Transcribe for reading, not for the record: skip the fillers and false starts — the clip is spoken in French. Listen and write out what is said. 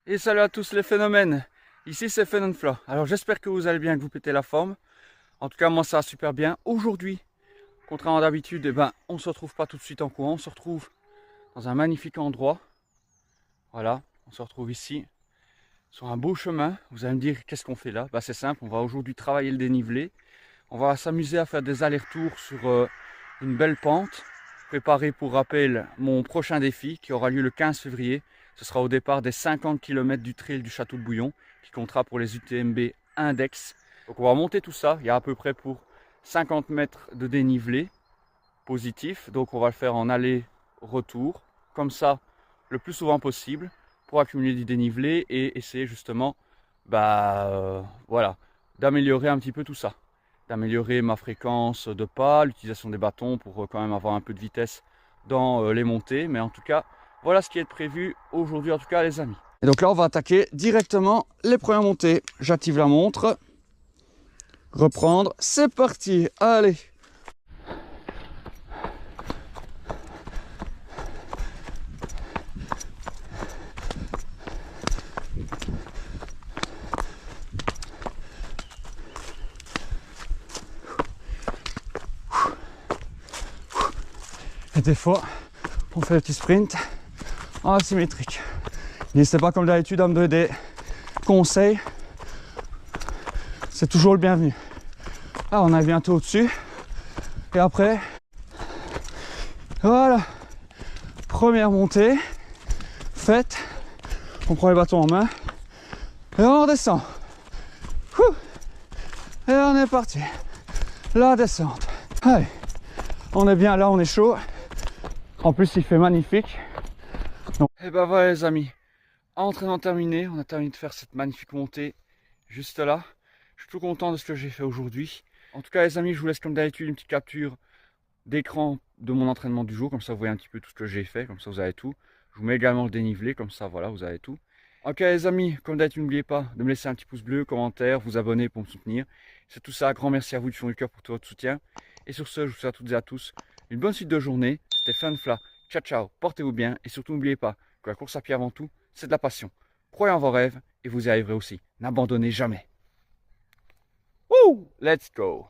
Et salut à tous les phénomènes, ici c'est Phenonfla. Alors j'espère que vous allez bien, que vous pétez la forme. En tout cas moi ça va super bien. Aujourd'hui, contrairement à d'habitude, on ne se retrouve pas tout de suite en courant, on se retrouve dans un magnifique endroit. Voilà, on se retrouve ici, sur un beau chemin. Vous allez me dire qu'est-ce qu'on fait là? C'est simple, on va aujourd'hui travailler le dénivelé. On va s'amuser à faire des allers-retours sur une belle pente. Préparer pour rappel mon prochain défi qui aura lieu le 15 février. Ce sera au départ des 50 km du trail du Château de Bouillon qui comptera pour les UTMB Index. Donc on va monter tout ça. Il y a à peu près pour 50 mètres de dénivelé positif. Donc on va le faire en aller-retour comme ça le plus souvent possible pour accumuler du dénivelé et essayer justement voilà, d'améliorer un petit peu tout ça. D'améliorer ma fréquence de pas, l'utilisation des bâtons pour quand même avoir un peu de vitesse dans les montées. Mais en tout cas, voilà ce qui est prévu aujourd'hui en tout cas les amis. Et donc là on va attaquer directement les premières montées. J'active la montre. Reprendre, c'est parti, allez. Et des fois, on fait le petit sprint en asymétrique. N'hésitez pas comme d'habitude à me donner des conseils. C'est toujours le bienvenu. Là, on est bientôt au-dessus. Et après, voilà. Première montée, faite. On prend les bâtons en main. Et on redescend. Et on est parti. La descente. Allez. On est bien là, on est chaud. En plus, il fait magnifique. Et voilà les amis. Entraînement terminé. On a terminé de faire cette magnifique montée juste là. Je suis tout content de ce que j'ai fait aujourd'hui. En tout cas les amis, je vous laisse comme d'habitude une petite capture d'écran de mon entraînement du jour. Comme ça vous voyez un petit peu tout ce que j'ai fait. Comme ça vous avez tout. Je vous mets également le dénivelé. Comme ça voilà, vous avez tout. Ok les amis, comme d'habitude n'oubliez pas de me laisser un petit pouce bleu, commentaire, vous abonner pour me soutenir. C'est tout ça, grand merci à vous du fond du cœur pour tout votre soutien. Et sur ce, je vous souhaite à toutes et à tous une bonne suite de journée. C'était Phenonfla, ciao ciao, portez-vous bien et surtout n'oubliez pas que la course à pied avant tout, c'est de la passion. Croyez en vos rêves et vous y arriverez aussi. N'abandonnez jamais. Woo! Let's go!